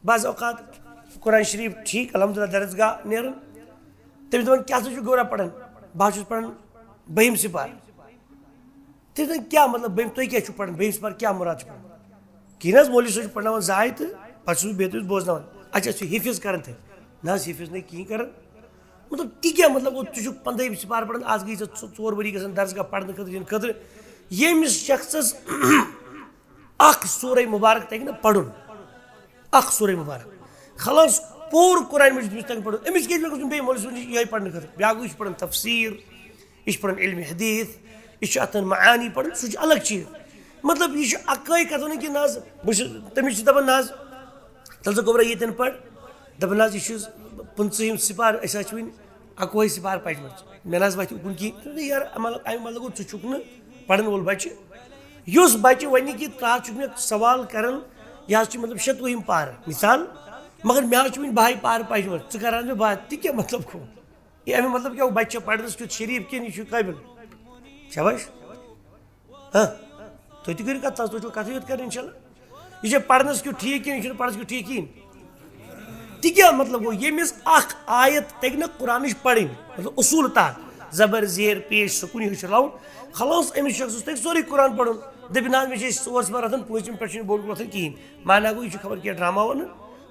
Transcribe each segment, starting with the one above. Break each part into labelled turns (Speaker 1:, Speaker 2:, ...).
Speaker 1: बाज़ औक़ात कुरान शरीफ ठीक अलहमदुलिल्लाह दरसगाह नेरन तमिस दपान क्या गोरा पढ़ान बह पढ़ान बहिम सिपार तमिस दपान क्या मतलब बहिम तुम क्या पढ़ान बहिम सिपार क्या मुराद पढ़ान कहीं मौलवी सोच पढ़ान जाए तो पे बेहतर बोजन अच्छा हिफिज कर ना हिफिज नहीं कहीं कर मतलब ती क्या मतलब तुझ 15 सिपार पढ़ान आज गई 4 वरी ग दरसगाह पढ़ने खतर यमिस शख्स सूरह मुबारक तक ना पढ़ुन सूरह मुबारक खलास पूर कुरान मजीद तक पढ़ुन अमिस बे मौलवी ये पढ़ने खतर ब्या यह पढ़ान तफसीर यह पढ़ान इल्म हदीस यह अतन मानी पढ़ान सह अलग चीज मतलब यह अकै कथ वन कि नाज तमिस दपान नाज तल गोबरा ये पढ़ दपान नाज यह 15 सिपार वन 11 सिपार पच मे ना वत उकुन कहीं यार मतलब गो चुक पढ़न वोल बच्चे उस बच्चे वन कि मे सवाल कर यह मतलब 27 पार मिसाल मगर मे वन 12 पार पचम कर मे बात ती क्या मतलब गो ये अमे मतलब क्या बच्चे पढ़नस क्यों शरीफ कि यह काबिल शाबाश हाँ तुम तु करो कथ तुम कथ योत कर इंशाल्लाह यह पढ़नस क्यों ठीक कि यह पढ़नस क्यों ठीक कहीं ती क्या मतलब गो यमिस आयत तक ना कुरान पढ़ मतलब उसूल तार जबर जेर पेश सुकून लाउन खलास अमिस शख्स तक सोरे कुरान पढ़ुन दपन ना मे 4 सिपार रथन 5 पे बोल वथन कहीं माना गो यह खबर क्या ड्रामा वन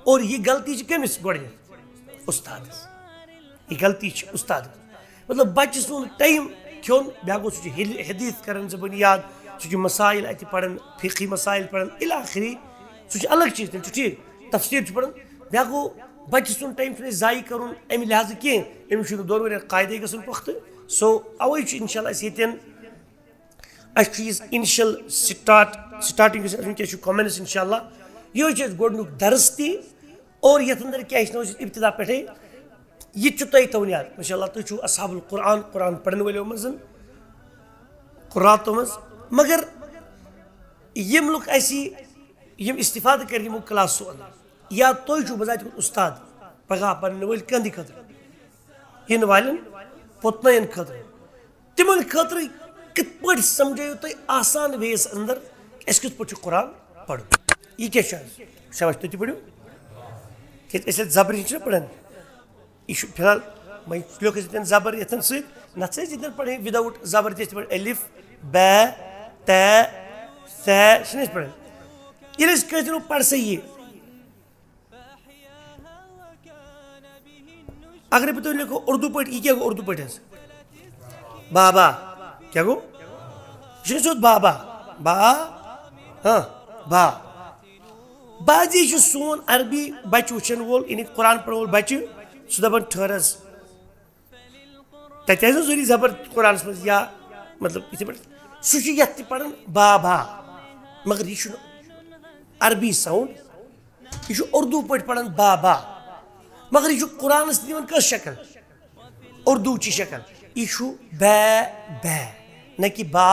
Speaker 1: और यह गलती कमिस गो उस्ताद यह गलती उस्ताद मतलब बच्चे सुन टाइम खोन ब्या गो सह हदीस कर जबान याद सह मसाइल अत पढ़ान फिकी मसाइल पढ़ान इलाखरी सह अलग चीज तेल ठीक तफसीर पढ़ान ब्या गो बच्चे सुन टाइम जाय कर अमि लिहाज कह अमिस दोन वर कायदे गन पुख्त सो अवे इंशाल्लाह इनिशियल स्टार्टिंग क्या कमेंट्स इंशाल्लाह यह गोडनुक दर्स ती और ये अंदर क्या इब्तिदा पे यह तुम थवन याद माशाल्लाह तुम असहाबुल कुरान कुरान पढ़ने वालों मज कुरातों मज मगर यम लुक यम इस्तिफाद कर क्लासो अंदर या तुम बजात उस्ताद पगह पढ़ने वल कंद खतर इन वाल पोतन खतर तिमन खतर कित पे समझो तुम आसान वेस अंदर अस कित पे कुरान पढ़ यह क्या शाबाश तुम पढ़ो कि जबर पढ़ान यह फिलहाल वह लोक जबर ये सत पढ़े विदाउट जबर पे अलिफ ब त स पढ़ान ये करो पढ़ सही अगर तुम लिखो उर्दू पे यह क्या गो उर्दू पे बाबा क्या गो यह सोच बाबा बा हाँ बा बाजी सोन अरबी बच वुचन वोल यानी कुरान पढ़ वोल बच्चे सह दपान ठहरस तत जोरी जबर कुरान मज या मतलब इथे पे सह ये पढ़ान बाबा मगर यह अरबी साउंड यह उर्दू पे पढ़ान बाबा मगर यह कुरान दिवान कस शक्ल उर्दू ची शक्ल यह ब न कि बा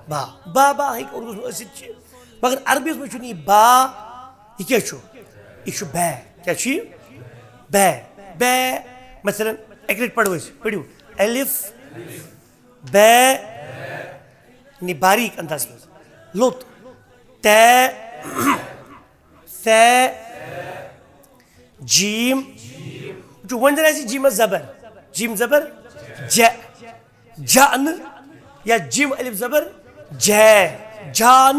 Speaker 1: बा बाबा उर्दू मगर अरबी में यह बा यह क्या यह ब क्या ब ब मसलन एक पढ़ो पढ़ो अलिफ ब बारीक अंदाज में लुत त स जीम जो वन जीम जबर ज जान या जिम अलिफ जबर ज जान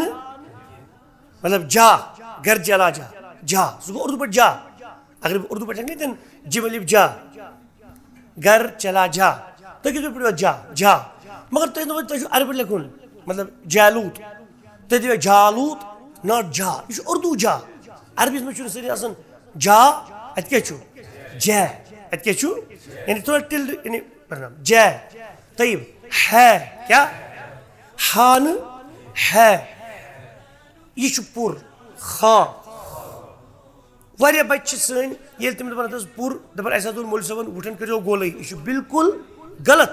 Speaker 1: मतलब जा घर चला जा उर्दू पर जा अगर उर्दू पर नहीं जिम अलिफ जा घर चला जा तो किस पढ़ो जा मगर तुम अरब लिखुन मतलब जालूत तो जालूत नॉट जा यह उर्दू जा अरबी में सारी जा अत क्या ज अत क्या यानी थोड़ा टिल्ड यानी ज तयब है क्या हान है यह पुर खा वारिया बच्चे सन ये तम दपान पुर दपान अस मोल सबन वुठन करो गोल यह बिल्कुल गलत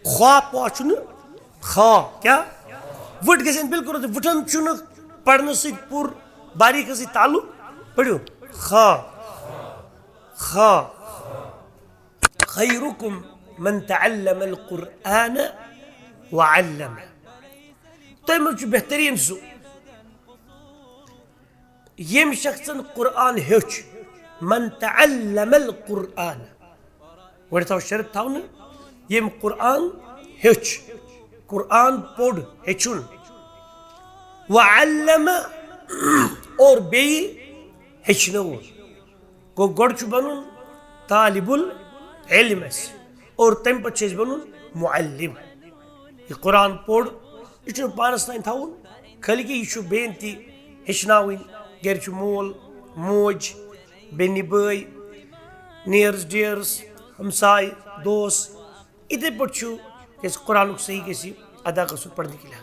Speaker 1: खा पा खा क्या वुट ग बिल्कुल वुठन पढ़ने पुर बारीक ताल्लुक पढ़ो खा खा खैरुकुम मन तअल्लमल कुरआन व अल्लम तुम बेहतरीन सह यम शख्सन कुरान हेच मन तअल्लमल कुरान गोड थो शर्त थवन यम कुरान हेच कुरान पोड हेचुन वअल्लम और बे हेचनवुन गो गोड छु बनून तालिबुल इल्म और तम पे बनून मुअल्लिम ये कुरान पोड यह पानस तान थवन खाली कि यह बेन ती हेचनावन गर मोल मोज बेनि बई नियर्स डियर्स हमसाय दोस इथे पे कुरान सही गि अदा गसन पढ़ने के लिए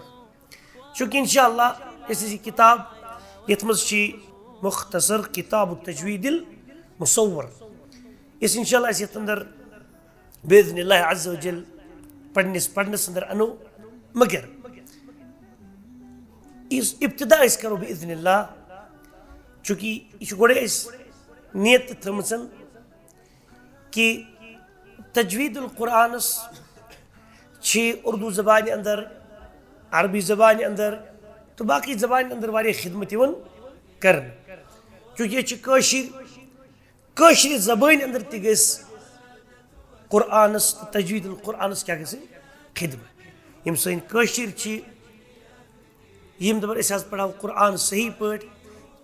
Speaker 1: चूँकि इंशाअल्लाह इस किताब यथ मज मुख्तसर किताब तजवीदिल मुसव्वर इस इंशाअल्लाह यथ अंदर बिइज़्निल्लाह अज़्ज़ व जल पढ़नस अंदर अनो मगर इस इब्तिदा करो बिइज़्निल्लाह चूँकि यह गोड़े नियत थमसन कि तजवीदुल कुरानस उर्दू ज़बान अंदर अरबी ज़बान अंदर तो बाकी ज़बान अंदर वारिया खिदमत यवन कर चूँकि यह ज़बान अंदर ति गस कुरानस तजवीदुल कुरानस क्या गस खिदमत यम सन यम दपन अस पढ़ाव कुरान सही पे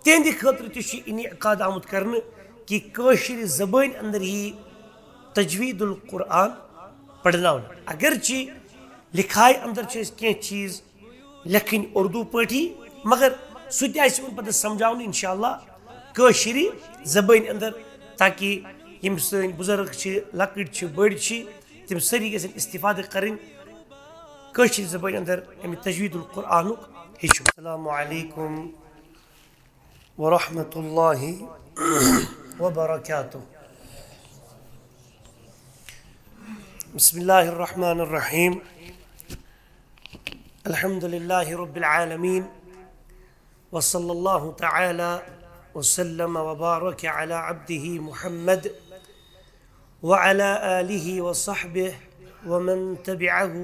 Speaker 1: तिहंद खतर इनेकाद आमुत कर कि ज़बान अंदर ही तजवीदुल कुरान पढ़ना अगरचे लिखाई अंदर कह चीज़ लेखन उर्दू पे मगर सह पे समझावन इंशाअल्लाह कशरी ज़बान अंदर ताकि यम सन बुजुर्ग लकट बड़ तम सारी गन इस्तिफाद करें कशरी ज़बान अंदर अमि तजवीदुल कुरान हेचु। अस्सलामु अलैकुम वरहमतुल्लाहि वबरकातुहू। बिस्मिल्लाहिर्रहमानिर्रहीम अल्हम्दुलिल्लाहि रब्बिल आलमीन वसल्लल्लाहु तआला वसल्लम वबारक अला अब्दिही मुहम्मद व अला आलिहि व सहबिहि व मन तबिअहु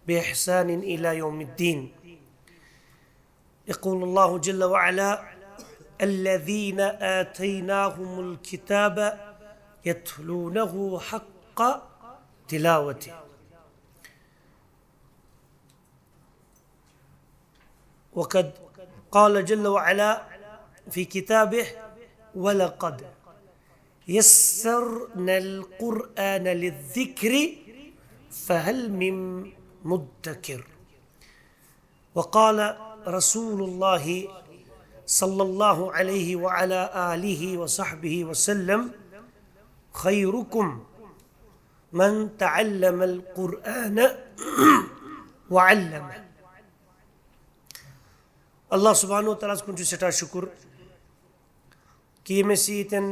Speaker 1: बिइहसान इला यौमिद्दीन। यक़ूलु अल्लाहु जल्ल व अला अल्लज़ीना आतैनाहुमुल किताब यत्लूनहु हक़्क़ तिलावती वक़द क़ाल जल्ल व अला फ़ी किताबिह वलक़द यस्सरनल क़ुरआन लिज़्ज़िक्रि फ़हल मिन मुद्दकिर वक़ाल रसूलुल्लाहि सल्लल्लाहु अलैहि व अला आलिहि व सहबिहि वसल्लम खैरुकुम मन तअल्लमल कुरआन व अल्लमह। अल्लाह सुब्हानहु व तआला कुन सठा शुक्र कि ये यतन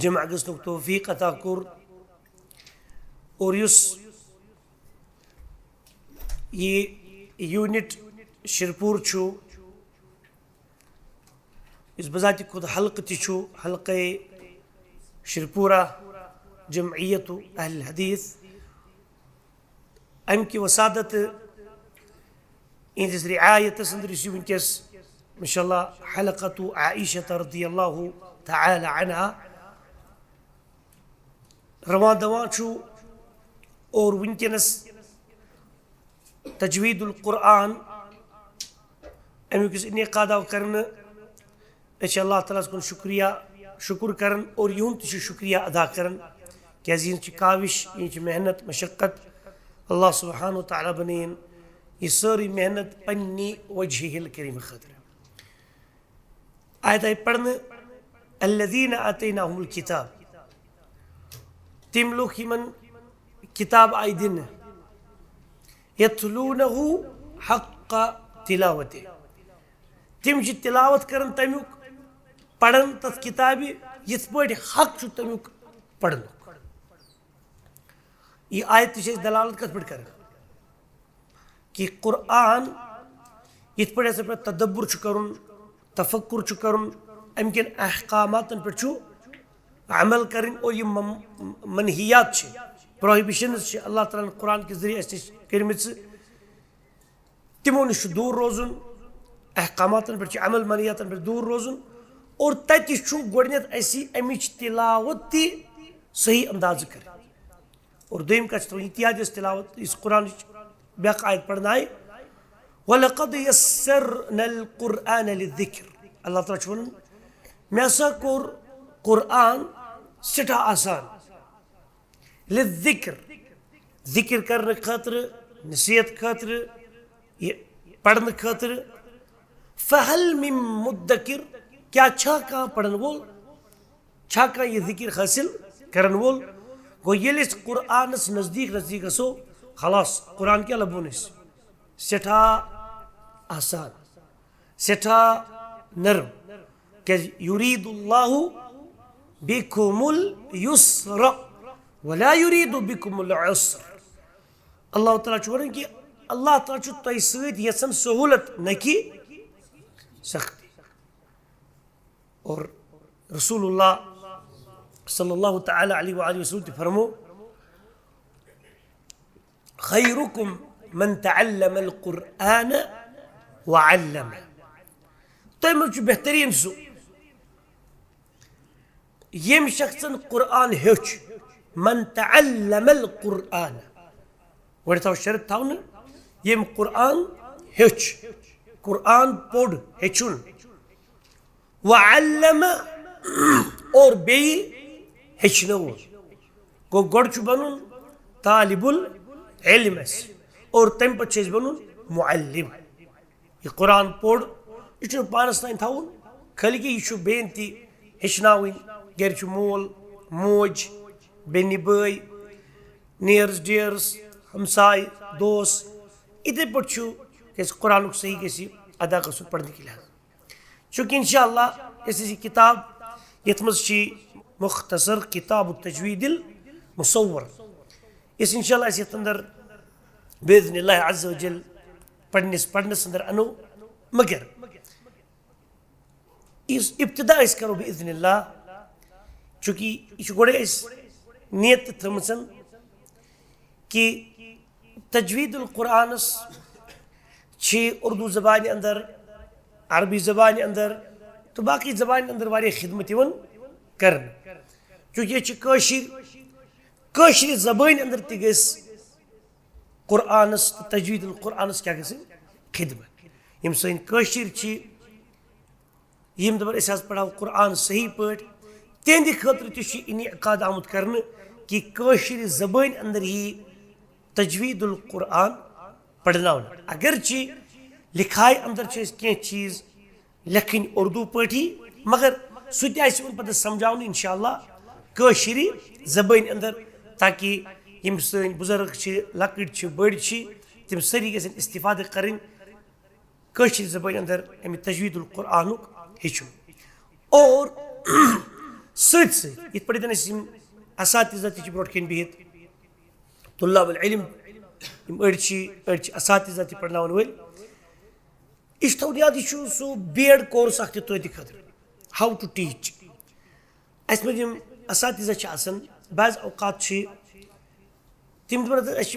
Speaker 1: जमा गसनुक तौफीक अता कोर और ये यूनिट शिरपुर इस बजाति खुद हल्क तिछु हल्क़ शिरपुरा जमइयत अहल हदीस अम की वसादत इंदिस रिआयत अंदर वनकस माशाअल्लाह हलक़तु आइशा रज़ियल्लाहु तआला अन्हा रवां दवां और वनकस तजवीदुल कुरान अमुक इनेकाद करने अल्लाह ताला कुन शुक्र कर और युंद शुक्रिया अदा कर क्या काविश ये मेहनत मशक्क़त अल्लाह सुब्हानहु व तआला बनेन ये सारी मेहनत पन्नी वजहिल करीम खतर आयत पढ़ने अल्लज़ीना आतैनाहुमुल किताब तिम लोग यमन किताब आय दिन यत्लूनहु हक़्क़ तिलावति तिम तिलावत करन तमुक पढ़न तथ किताब यथ पे हक तमुक पढ़न ये आयत दलालत कत पे कर कि कुरान यथ पे तदब्बुर कर तफक्कुर कर अमकन अहकामातन पे अमल कर और ये मनहियात प्रोहिबिशन्स अल्लाह ताला कुरान के जरिए कर्म तिमो नश दूर रोजुन अहकामातन पे अमल मनियातन पे दूर रोजन और तत गोडनेथ अमिच तिलावत ती सही अंदाज कर और दोम कथ याद तिलावत इस कुरान बेक आयत पढ़ना आए वलक़द यस्सरनल कुरआन लिज़िक्र अल्लाह ताला वन मे हसा कोर कुरआन सठा आसान लिज़िक्र जिक्र करने खतर नसीहत खतर ये पढ़ने खतर फहल मिन मुद्दकिर क्या छा का पढ़न वोल छा का ये जिक्र हासिल करन वोल गो ये कुरआनस नज़दीक नज़दीक असो खलास कुरान क्या लबोनिस सेठा आसान सेठा नरम के युरीदुल्लाहु बिकुमुल युस्र वला युरीदु बिकुमुल उस्र अल्लाह ताला वन कि अल्लाह ताला तुह सत यसन सहूलत न कि सख्ती और रसूलुल्लाह सल्लल्लाहु तआला अलैहि वसल्लम फरमो खैरुकुम मन तअल्लमल कुरआन व अल्लमह तुम मुझ बेहतरीन सु यम शख्सन कुरआन हेच मन तअल्लमल कुरआन वे थो शर्त थवन यम कुरआन हेच कुरआन पोड़ हेचुन व अल्लमह और बे हेचनो गो गोड़ बनुन तालिबुल इल्म और तम पे बनुन मुअल्लिम ये कुरान पोड़ यह पानस तान थवन खाली कि यह बेन ती हेचनावन गर मोल मोज बेन बई नियर्स डियर्स हमसाय दोस इथे पे कुरान सही गि अदा गु पढ़ने के लिहाज चूँकि इंशाअल्लाह ऐसी किताब यथ मजी मुख्तसर किताब तजवीदिल मुसव्वर इस इंशाअल्लाह इस अंदर बिइज़्निल्लाह अज़्ज़ व जल पढ़नस अंदर अनो मगर इस इब्तिदा करो बिइज़्निल्लाह चूँकि यह गोड़े नियत थमसन कि तजवीदुल कुरानस उर्दू ज़बान अंदर अरबी ज़बान अंदर तो बाकी ज़बान अंदर वारिया खिदमत कर चूँकि यह ज़बान अंदर तक कुरानस तजवीदुल कुरानस क्या गई खिदमत यम सन यम दपन पढ़ाओ कुरान सही पे तिहंद खतर इनकाद आमुत कर कि ज़बान अंदर ही तजवीदुल कुरान पढ़ना अगरचे लिखाई अंदर कह चीज़ लेखन उर्दू पे मगर सह पे समझान इंशाअल्लाह कशरी ज़बान अंदर ताकि यम सन बुजुर्ग लकड़ बड़ तम सारी गन इस्तिफाद करें कशरी ज़बान अंदर अम तजवीदुल कुरान हेचुन और सत ये असातिज़ा ब्रोट कन बिहित तुल्लाबुल इल्म अड़ी असातिज़ा पढ़नावन वल यह थवन याद यह सो बीएड कोर्स अख तोति खतर हाउ टू टीच अस मज असातिज़ा बाज़ औकात तम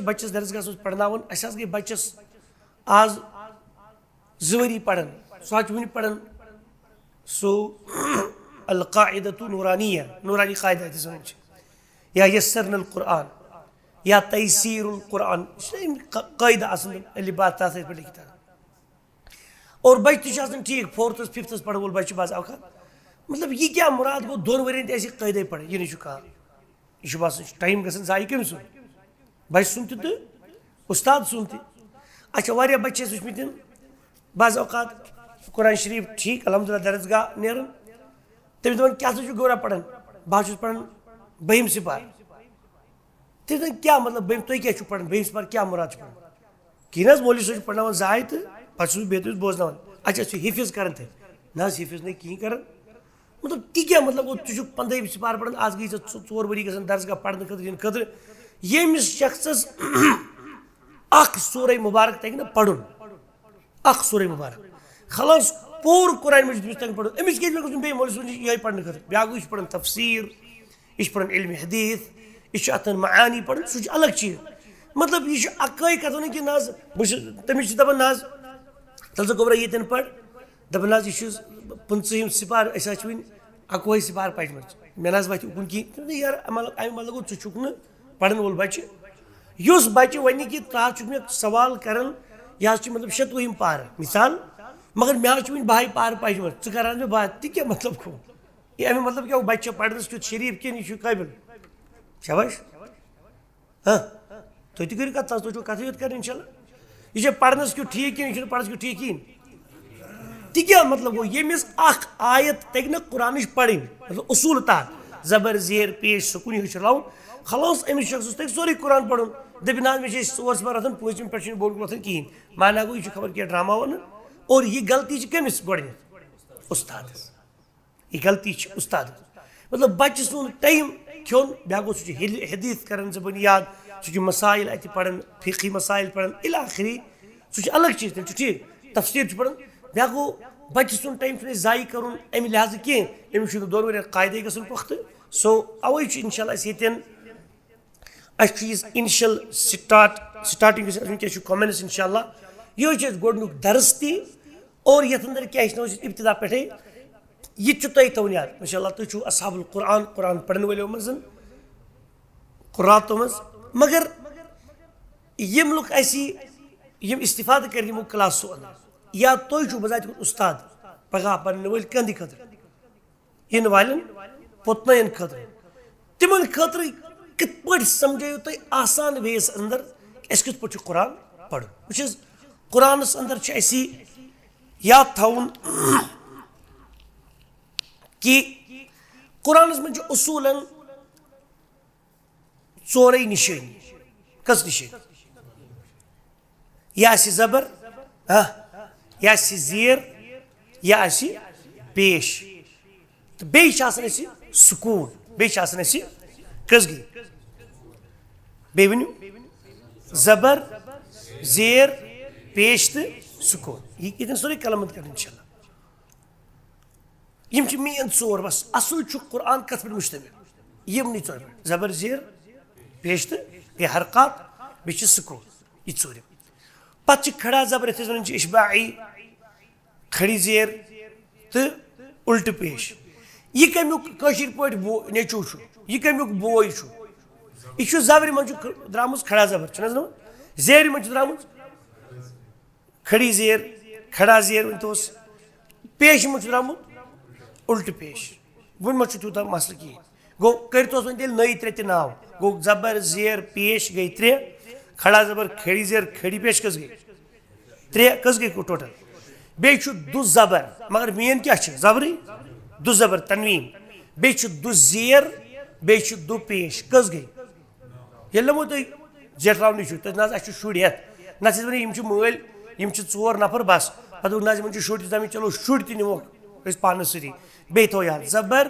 Speaker 1: बच्चस दरसगाह पढ़नावन अस गई बच्चस आज 2 वरी पढ़न सह वन पढ़न सो अल कायदतु नूरानिया नूरानी कायदा या यस्सरनल कुरआन या तयसीरुल कुरआन कायदा अलिबात पे लिखित और बच्चे ठीक 4th 5th पढ़ वोल बच्चे बाज़ औकात मतलब यह क्या मुराद गो 2 वरियन कायदे पढ़े यह नहीं कहा यह बस टाइम गसन जाय कम सुन बच्चे सुन तो उस्ताद सुन अच्छा वारिया बच्चे वुचमित बाज़ औकात कुरान शरीफ ठीक अलहमदुलिल्लाह दरसगाह नेरन तमिस दपान क्या गोरा पढ़न बह पढ़न 2hm सिपार तमिस क्या मतलब तुम क्या पढ़न 2hm सिपार क्या मुराद पढ़न कहीं मौलवी सोच पढ़ना जाए तो पे बेहतर बोजन अच्छा हिफिज कर ना हिफिज नहीं कहीं कर मतलब ती क्या मतलब गो तुझ 15hm सिपार पढ़न आज गई 4 वरी गन दरसगाह पढ़ने खतर यमिस शख्सस सूरह मुबारक तक ना पढ़ुन सूरह मुबारक खलास पूर कुरान मजीद तक पढ़ो अमिस क्या बे मौलवी सोच ये पढ़ने खतर ब्या गो पढ़न तफसीर यह पढ़न इल्म हदीस यह अतन मानी पढ़न सह अलग चीज मतलब यह अक्कई कथ कि ना तमिस दपान ना तल गोबरा ये पढ़ दपन हाज यह 15 सिपार वन 11 सिपार पचम मे ना वत उकुन कहें यार अमे मतलब गो चुक पढ़न वोल बच्चे युस बच्चे वन कि मे सवाल कर यह मतलब 7वीं पार मिसाल मगर मे वन 12 पार पचम ान मे बात ती क्या मतलब गो ये अमे मतलब क्या बच्चे पढ़नस क्यों शरीफ कह यह काबिल शाबाश हाँ तुम तु करो कथ तुम कथ योत कर इंशाल्लाह यह पढ़नस क्यों ठीक कह यह पढ़नस क्यों ठीक कहें ती क्या मतलब गो यमिस आयत तक न कुरान पढ़ मतलब उसूल तहत जबर जेर पेश सुकून हलाउन खलास अमिस शख्स तक सोरे कुरान पढ़ दपन मे 4 बार अथन 5 पे बोल वथन कहें माना गो यह खबर क्या ड्रामा वन और यह गलती कमिस गोड उस्ताद यह गलती उस्ताद मतलब बच्चे सुन टाइम खोन बे गो सह हदीस कर जबान याद सह मसाइल अत पढ़न फिकी मसाइल पढ़न इलाखरी सह अलग चीज तेल ठीक तफसीर पढ़न बे गो बच्चे सुन टाइम जाय कर अमे लिहाज कह अमिस दोन वन कायदे गन पुख्त सो अवे इंशाल्लाह इनिशियल स्टार्टिंग वनस कमेंट्स इंशाल्लाह यह गोडनुक दर्स ती और ये अंदर क्या इब्तिदा पे यह तवन याद माशाल्लाह तुम असहाबुल कुरान कुरान पढ़न वालों मज कुरातों मज मगर यम लुक यम इस्तिफाद कर यमो क्लासो अंदर या तुम बजात उस्ताद पगह पढ़ वल कंद खतर इन वाल पुतन खतर तिमन खतर कित पे समझो तुम आसान वेस अंदर अस कित पे कुरान पढ़ वह कुरानस अंदर याद थवन कि कुरानस मज उसूलन 4 निशानी कस निशानी यह जबर यह जेर यह पेश तो बे सुकून बे कस गई बे वनु जबर जेर पेश तो सुकून यह सोरे कलमत कर इंशाल्लाह यम मेन 4 बस असल कुरान कत पे मुश्तमिल यमनी 4 जबर जेर पेश तो गई हरकत बे सुकून यह 4 पे खड़ा जबर ये वन इशबाई खड़ी जेर तो उल्ट पेश यह कमुक पे नेचू यह कमुक बोय यह जबर मन द्राम खड़ा जबर जेर मन द्राम खड़ी जेर खड़ा जेर वन तो पेश मन द्राम उल्ट पेश वन मा तूत मसल कहें गो कर नई 3 नाव गो जबर जेर पेश गई 3 खड़ा जबर खड़ी जेर खड़ी पेश कस गई 3 कस गई टोटल बे दु जबर मगर मेन क्या जबर दु जबर तनवीन बे दु जेर बे दु पेश कस गई ये नमो तुम जेटरावन तुम ना शुर हेत ना वन मल 4 नफर बस पे ना शुर तमें चलो शुर तमो पान सी बे थो याद जबर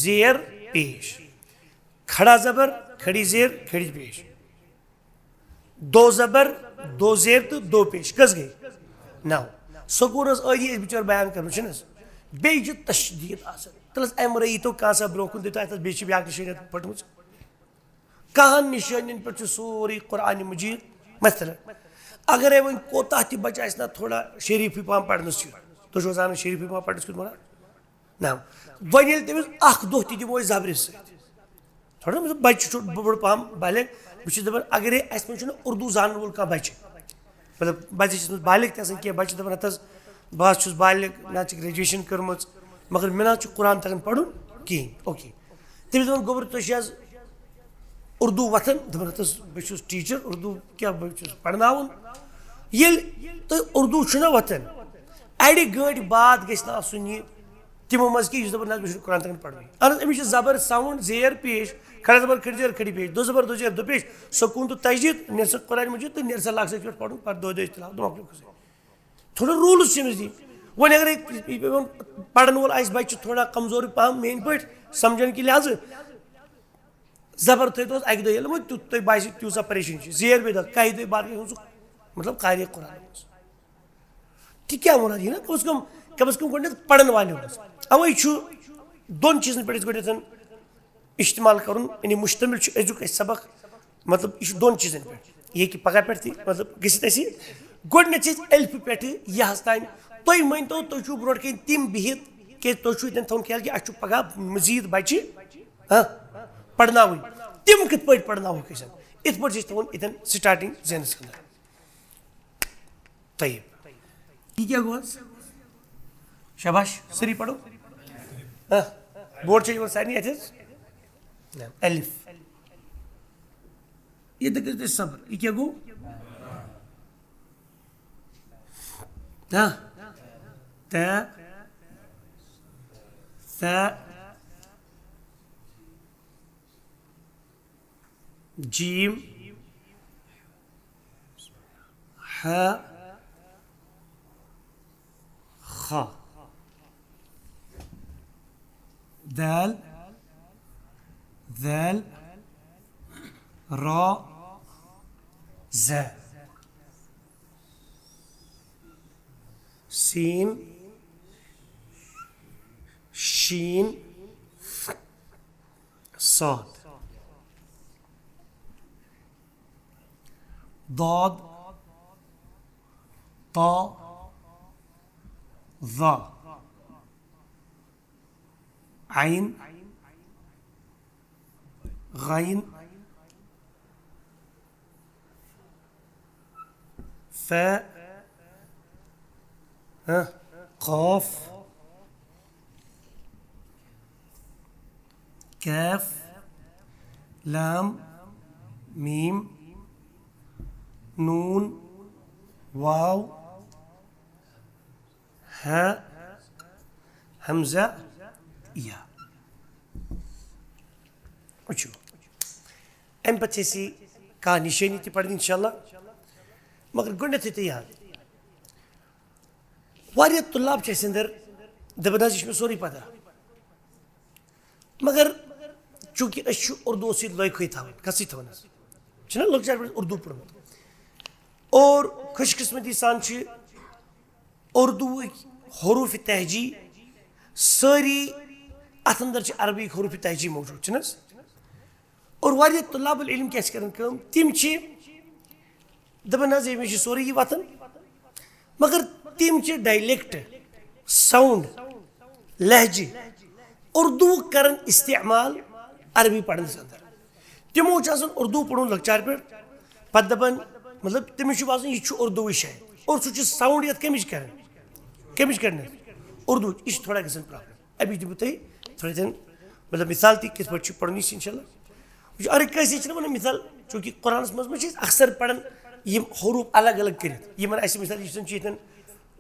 Speaker 1: जेर पेश खड़ा जबर खड़ी जेर खड़ी पेश 2 जबर 2 जेर तो 2 पेश कस गई 9 सकून अदी बिचार बयान कर बे तशदीद तल अम रही तो कह सा ब्रोह दिता बे ब्या निशानी पढ़म कहन निशानी पे सोरे कुरान मजीद मसलन अगर वन कोता बच्चा ना थोड़ा शरीफी पहम पढ़नस तुम जान शरीफी पहम पढ़नस कुछ मना ना वन ये तमिस दो दिमो जबर थोड़ा बच्चे बोड़ पहम बालिग बहुत दपान अगर अस मे उर्दू जान वोल कह बच्चे मतलब बच्चे बालिग तह बच्चे दपान हत बस बालिग ना ग्रेजुएशन कर्म मगर मे ना कुरान तगन पढ़ कहें ओके तमिस दपान गोबर तुम उर्दू वथन दपान हत बस टीचर उर्दू क्या पढ़नावन ये तो उर्दू वथन अड़े गंट बाद गसन तमो मज कि दपान ना कुरान तगन पढ़ अमिस जबर साउंड जेर पेश खड़ा जबर खड़ी जेर खड़ी पेश 2 जबर 2 जेर 2 पेश सकून तो तजदीद नेर सा कुरान मजीद तो नेर सा लाख से पढ़ पर 2 तिलाव थोड़ा रूल्स दी वन अगर पढ़न वोल बच्चे थोड़ा कमजोर पहम मेन पे समझन कि लिहाज जबर थो अक दो तुम बास तूसा परेशान जेर बे कह दो बाद मतलब कार्य कुरान ती क्या मुराद यह ना कम अज कम गो पढ़न वालों अवे 2 चीजन पे गो इस्तेमाल कर मुश्तमिल अजुक सबक मतलब यह 2 चीजन पे ये कि पगह पे मतलब गि गोडने अल्फ पे यह तान तुम वन तो तुम ब्रो कन तम बिहित कि तुम ये थोन ख्याल कि अस पगह मजीद बच्चे पढ़ना तम कत पे पढ़ना इत पे थोन इतन स्टार्टिंग जहनस अंदर तयब यह क्या गो शाबाश सरी पढ़ो बोर्ड से सारे अथ अलिफ ये तो सब्र यह क्या गो त थ जीम ह ख दाल ذال را ز سين شين صاد ضاد طا ظا عين غين فاء قاف كاف لام ميم نون واو هاء همزة يا وشو अम पे कह निशानी ती पढ़ इंशाल्लाह मगर गुडत तो याद वारिया तुल्लाब अंदर दपन मे सोरी पता मगर चूंकि उर्दू सखी थवन कसी थवन लकचार पे उर्दू पढ़मुत और खुशकिस्मती सान उर्दू हरूफ तहजी सारी अत अंदर अरबी हरूफ तहजी मौजूद और वारिया तुल्लाबुल इल्म क्या कर तम दपान मे सोरे वतन मगर तम डायलेक्ट साउंड लहजे उर्दू कर इस्तेमाल अरबी पढ़नस अंदर तमो उर्दू पढ़न लकचार पे पत दपान मतलब तमिस बासान यह उर्दू शायद और सह साउंड ये कमिश कर उर्दू यह थोड़ा ग प्रॉब्लम अभी दिमो तुम थोड़ा मतलब मिसाल ती किस पे पढ़न इंशाल्लाह अरे कैसे वन मिसाल चूँकि कुरान मज अक्सर पढ़ान यम हरूफ अलग अलग कर मिसाल यह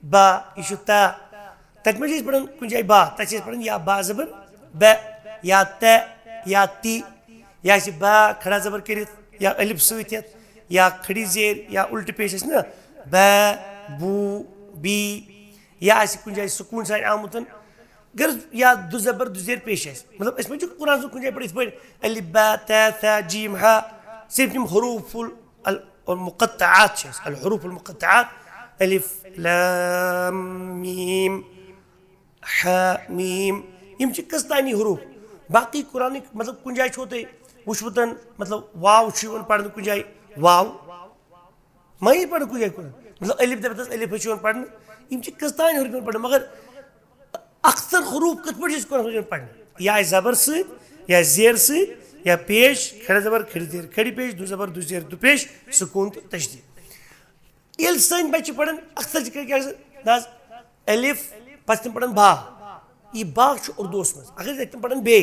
Speaker 1: बा यह ता तथ मे पढ़ान कुछ जाए बा तक पढ़ान या बा जबर ब या त या ती या बा खड़ा जबर कर या अलिफ सत या खड़ी जेर या उल्ट पेश ना ब बू बी या कुछ जाए सुकून सान आमुत गर या दु जबर दु जेर पेश मतलब अस कुरान कुछ जाए पढ़ पे अलिफ बा त थ जीम हा सिर्फ तम हरूफुल मुक़त्तआत अल हरूफुल मुक़त्तआत अलिफ लाम मीम हा मीम यम कस्तानी हरूफ बाकी कुरान मतलब कुछ जाए छो तुम वुचमुतन मतलब वाव पढ़ कुछ जाए वाव मई पढ़ कुछ जाए कुरान मतलब अलिफ दपस अलिफ पढ़ यम कस्तानी हरूफ पढ़ मगर अक्सर हरूफ कत पे कुरान पढ़ने या जबर सत या जेर सत या पेश खड़ा जबर खड़ी जेर खड़ी पेश दु जबर दु जेर दु पेश सुकून तो तशदीद ये सन बच्चे पढ़न अक्सर क्या अलिफ पस तुम पढ़न बा ये बा उर्दू मज अगर तुम पढ़न बे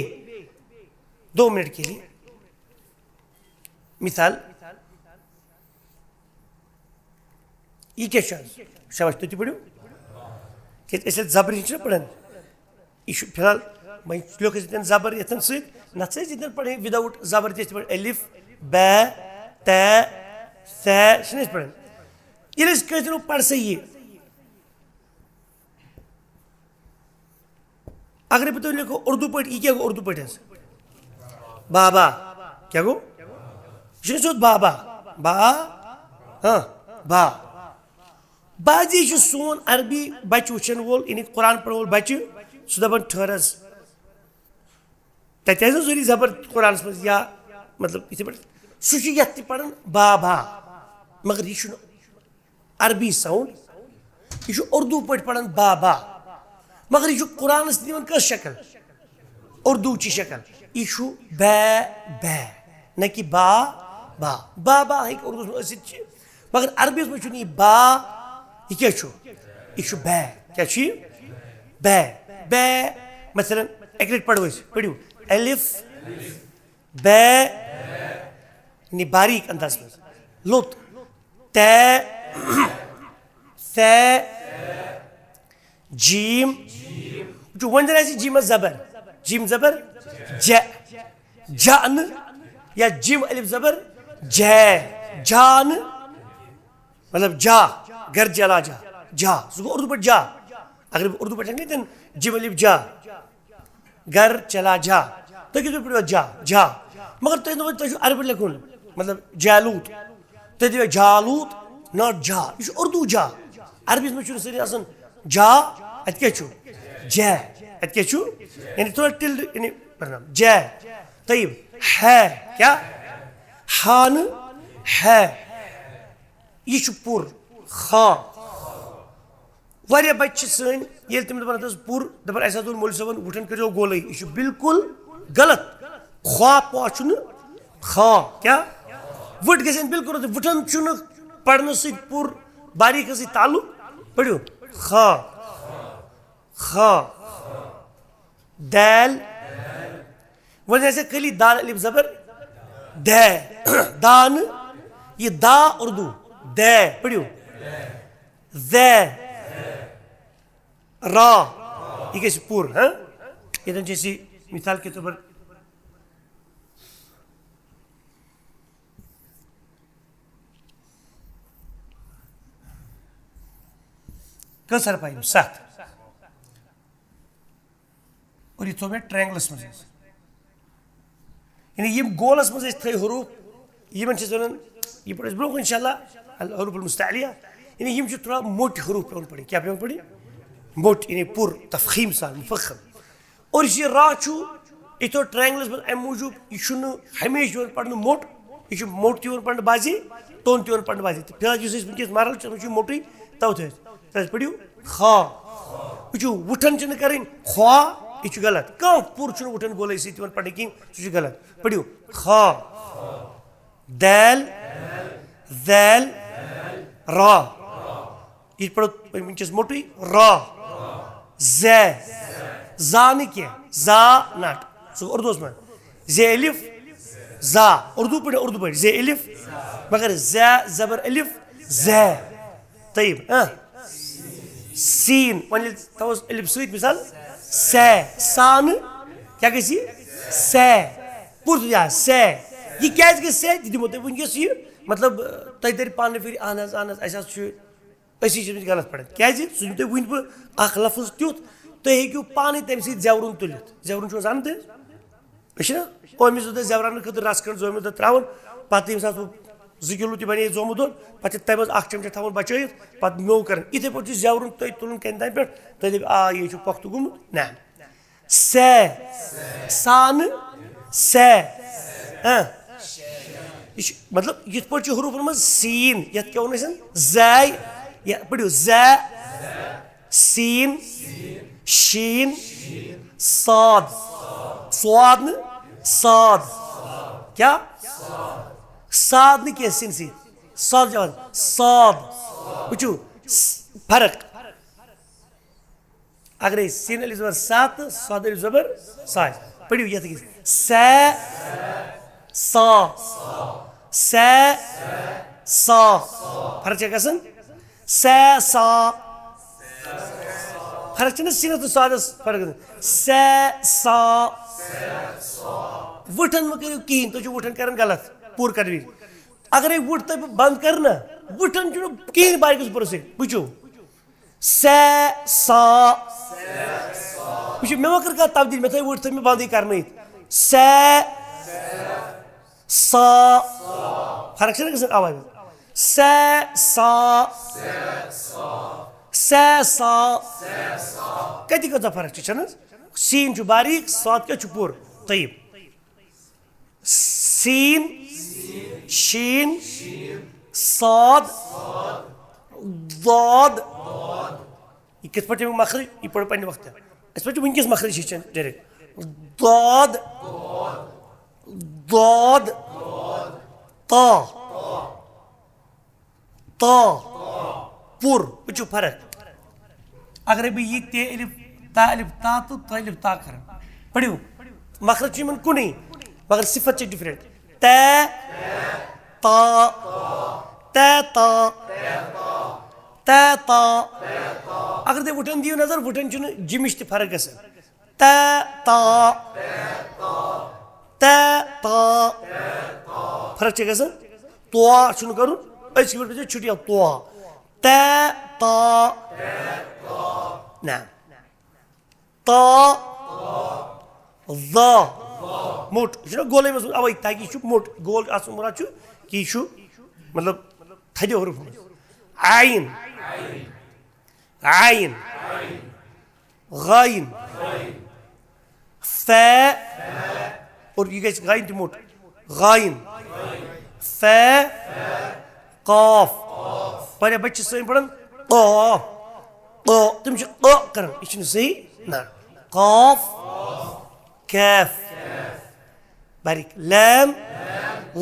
Speaker 1: 2 मिनट के लिए मिसाल ये क्या शाबाश तो पढ़ो कि जबर पढ़न यह फिलहाल वह लिख जबर ये नत पढ़े विदाउट जबर पढ़ अलिफ ब त स पढ़न ये कहते पढ़ सही अगर तुम लिखो उर्दू पे यह क्या गो उर्दू पे बाबा क्या गो यह सोच बाबा बा हाँ बा बाजी सोन अरबी बच्चे वुचन वोल यानी कुरान पढ़ वोल बच्चे सह दपान ठहरस तत जरूरी जबर कुरान मज या मतलब इथे पे सह ये पढ़ान बाबा मगर यह अरबी साउंड यह उर्दू पे पढ़ान बाबा मगर यह कुरान कस शक्ल उर्दू ची शक्ल यह बै बै न कि बा बा बाबा उर्दू मगर अरबी में बा यह क्या यह बै क्या बै बै मसलन एक लट पढ़ो पढ़ो अलिफ बै यानी बारीक अंदाज में लुत तै थे जीम जो वंजन है जीम जबर ज जान या जिम अलिफ जबर जै जान मतलब जा घर चला जा उर्दू पर जा अगर उर्दू पर नहीं जिम अलिफ जा घर चला जा तो किस पे जा मगर तुम अरबी लिखुन मतलब जालूत तो जालूत नॉट जा यह उर्दू जा अरबी में सारी आसान जा अत क्या जै अत क्या यानी थोड़ा टिल्ड यानी जै तयब है क्या हान है यह पुर खा वारिया बच्चे सन ये तम दपान पुर दपान अस मोल सबन वुठन करो गोल यह बिल्कुल गलत खा पा खा क्या वुट गन बिल्कुल वुठन पढ़ने पुर बारीक ताल्लुक पढ़ो खा खा दैल वन ऐसे खली दाल अलिफ जबर दै दान ये दा उर्दू दै पढ़ो दै रा ये कैसे पुर हाँ ये जैसी मिसाल के तौर पर कसर पाई 7 और ये थो ट्रायंगलस मज यानी यम गोलस मज थे हरूफ यमन यह पढ़ ब्रो इंशाल्लाह हरूफुल मुस्तअलिया यानी यम थोड़ा मोट हरूफ पे पढ़ी क्या पे पढ़ी मोट यानी पुर तफखीम सा मुफखम और यह रा यह तो ट्रायंगलस मज अम मूजूब यह हमेशा पढ़ मोट यह मोट पढ़ बाजी तोन पढ़ बाजी तो फिलहाल वनकस मरल मोटू तव पढ़ो खा वह वुठन कर ख्वा यह गलत कह पुर वुठन गोल पढ़ कहीं सह गलत पढ़ो खा दैल दैल रा यह पढ़ो वनकस मोटू रा जै जा न जा नट सह उर्दू में जे अलिफ जा उर्दू पढ़ जे अलिफ मगर जै जबर अलिफ जै तयब सीन वन थोस अलिफ सत मिसाल सै सान क्या गई सै पुर सै यह क्या सै दिमो तुम वनकस यह मतलब तुम तर पान फिर अहन गलत पढ़ान क्या सह तुम वन बह लफ्ज तुथ तुम हेकू पानी तम जेवरुन तुलित जेवरुन जान तुम अमिस दो जेवरान खुद रस खंड जोमुत त्रावन पे ये 2 किलो बने जोमुत दो पे तम चमचा थवन बचित पे मो कर इथे पे जेवरुन तुम तुलन कन तम पे तुम दप आ यह पख्त गुमुत ना सै सान सै मतलब ये हरूफन मज सीन ये क्या वो जै पढ़ो जै सीन शीन साद स्वाद न साद क्या साद न क्या सिन सी साद जवान साद वो फर्क अगर सिन अलिफ जबर सात साद अलिफ जबर साज पढ़ो ये सै सा सै सा फर्क गसन सै सा फर्क सिन तो सादस फर्क सै सा वुठन मह करो कहें तुम वुठन कर गलत पूर कर अगर वुट तुम बंद कर ना वुठन कहें बारिक पुरस वो सै सा मे मा कर तब्दील मे थो वुट थो मे बंद कर सै सा फर्क आवाज सै सा सै सा कति कत फर्क सीन बारीक सात क्या पुर तयब सीन शीन साद ضاد ये किस पे मखरज ये पढ़ पे वक्त इस पे वनकस मखरज डायरेक्ट ضاد ضاد تا تا पुर वो फर्क अगर बह ये ते अलिफ ता तो अलिफ ता कर पढ़ो मखरज कुन मगर सिफत डिफरेंट ते ता ते ता ते ता अगर ते वुटन दियो नजर वुटन जिमिश त फर्क गसन ते ता ते ता फर्क गसन तुआ करुन अस छुट्टिया तुआ ते ता ना ता ज़ा मोट यह गोले में अवे ताकि मोट गोल मुराद कि मतलब थदो हरूफ आइन आइन गाइन फै और ये गई गाइन तो मोट गाइन फै काफ पर बच्चे सही पढ़न तुम कर सही ना काफ कैफ बारीक लैम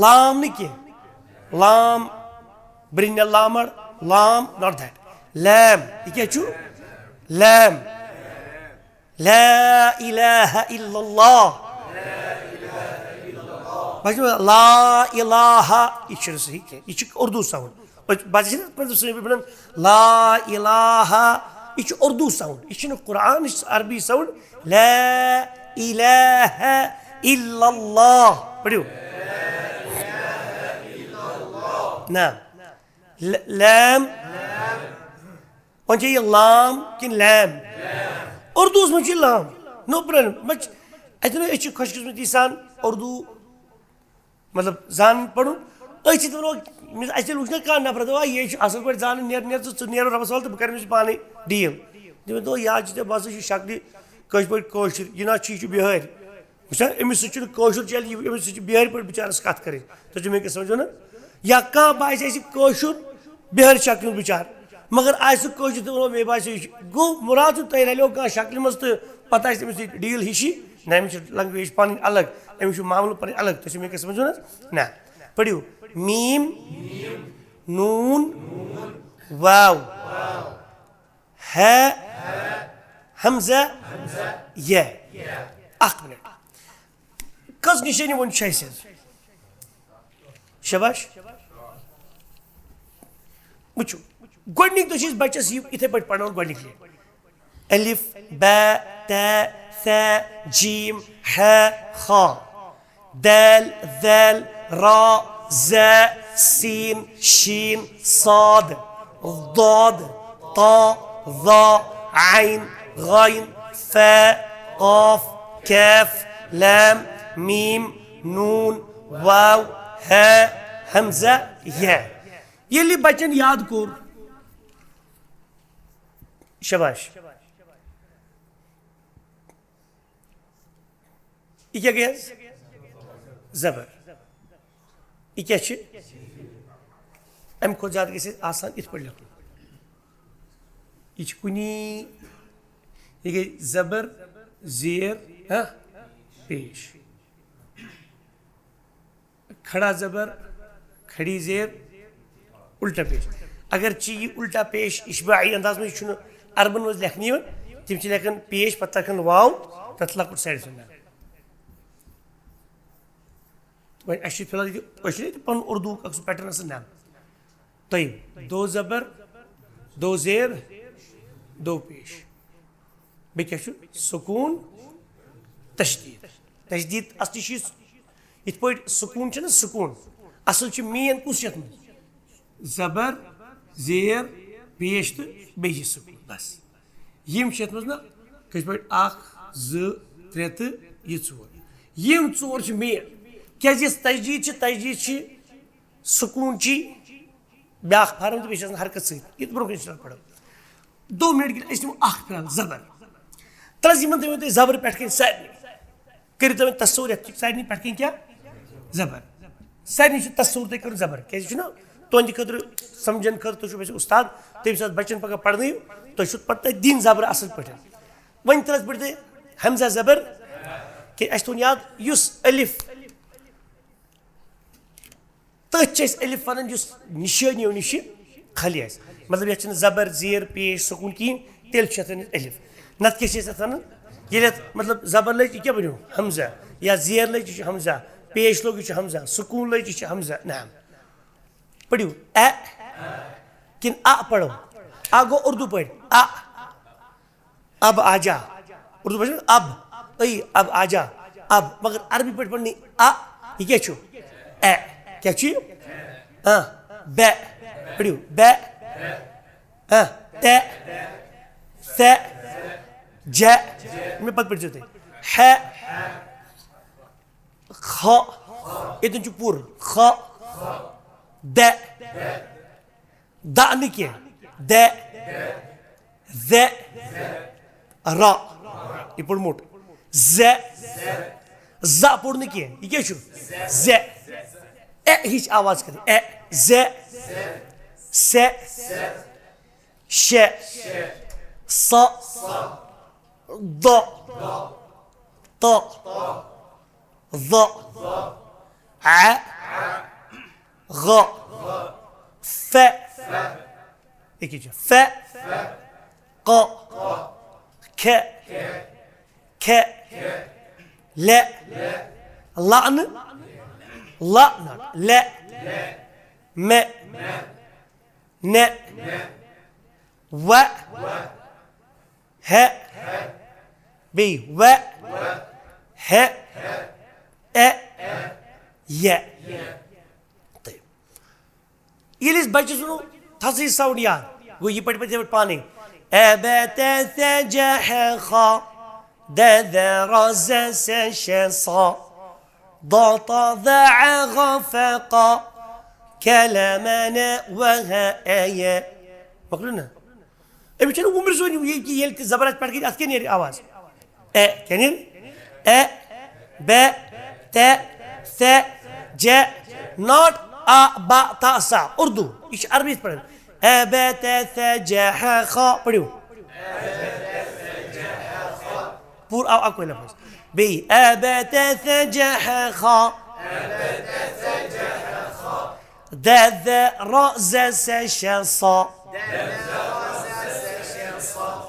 Speaker 1: लाम नहीं लाम ब्रिंग लामर लाम नॉट दैट लैम ये क्या लैम ला इलाहा इल्लल्लाह ला इलाहा ये सही क्या ये उर्दू साउंड ला इलाहा ये उर्दू साउंड ये कुरान अरबी साउंड ला इलाहा इल्लल्लाह पढ़ो ना लैम ये लाम कि लैम उर्दू में लाम नो प्रॉब्लम अतन खुशकिस्मती सान उर्दू मतलब जान पढ़ अस वुचना कह नफर दपा ये असल पे जान नीर रबस वाल तो बह कर पाने डील तमें दो याद बस शक्ल कश पे यह ना बिहार वुचा अमिस सर चल अमिस बिहार पे बिचारस कत कर तो मे समझो ना या कह बाशर बिहार शक्ल बिचार मगर आशर तो मे बासे गो मुराद तुम रलो कह शक्ल मज तो पता अमिस डील हिशी ना अमिस लैंग्वेज पन अलग अमिस मामल पे अलग तो मे समझो ना पढ़ो मीम नून वाव है हमजा ये मिनट कस निशानी वो शबाश वुचो गोडनिक तो बच्चस इथे पे पढ़ो गोडनिक अलिफ ब त थ जीम ह ख दल ذل را ز سين شين صاد ضاد طا ظا عين غين فاء قاف كاف لام ميم نون واو هاء همزة ياء يلي بچن याद कोर शाबाश ये क्या गया जबर ये क्या अम खो ज्यादा गि आसान इत पे लिखन ये कुनी ये गई जबर जेर पेश खड़ा जबर खड़ी जेर उल्टा पेश अगर ये उल्टा पेश इशबाई अंदाज में अरबन मज लेखन तम लेखन पेश पे तखन वाव तथ लकुट साइड फिलहाल पन उर्दू पैटर्न नाम तयब दो जबर दो जेर दो पेश बे क्या सुकून तशदीद तशदीद असली इत पे सुकून ना सुकून असल मेन कुछ ये जबर जेर पेश तो बे सुकून बस यम ना कस पे त्रे तो यह चोर यम चोर मेन क्या तजदीद तजदीद सुकून ब्या फार्म तो हरकत सत ब्रो पढ़ो 2 मिनट गिल फिलहाल जबर तज तुम जबर पे सारे कर तुम तस्वूर सारे पे क्या जबर सारे तस्वूर तुम कर जबर क्या तुंद खुद समझन कर तुम उस्ताद तम साथ बच्चन पगह पढ़न तुम पे दिन जबर असल पे वन तल पे हमजा जबर कि अस थोन याद अलिफ तथ अलिफ वन निशानियों नश खली मतलब ये जबर जीर पेश सुकून कहें तेल अलिफ नत क्या वन ये मतलब जबर लज क्या बनो हमजा या जीर लज हमजा पेश लोग हमजा सुकून लज हमजा नाम पढ़ो ए किन आ पढ़ो आ गो उर्दू पढ़ आ अब आजा उर्दू पढ़ अब अब आजा अब मगर अरबी पढ़ पढ़नी आ ये क्या छो ए क्या छो हाँ बे पढ़ो बे हाँ ते से जे में पद पढ़ जाते है ख इतन चु पूर ख दे दा निके दे जे रा ये पढ़ मोट जे जा पढ़ निके ये क्या छो जे ए हिच आवाज करे ए जे से शे सा द त ظ ع غ ف ف ق ك ك ل لعن لعن ل م ن و ه بي و ه य ये बच्चे सुनो थसी साउंड याद वो ये पढ़ पढ़ पानी अबत सजह ख द ذ ر ز س ش ص ض ط ظ ع غ ف ق كلمنا وها ي مقلنا ابي چلو عمر سوني ये जबरदस्त पढ़ के असके नहीं आवाज ए कहने ए ब त स ज नॉट आ बा ता सा उर्दू इस अरबी पढ़ ए ब त स ज ह ख पढ़ो पूरा आपको लफ्ज बी ए ब त स ज ह ख د ذ ر ز س ش ص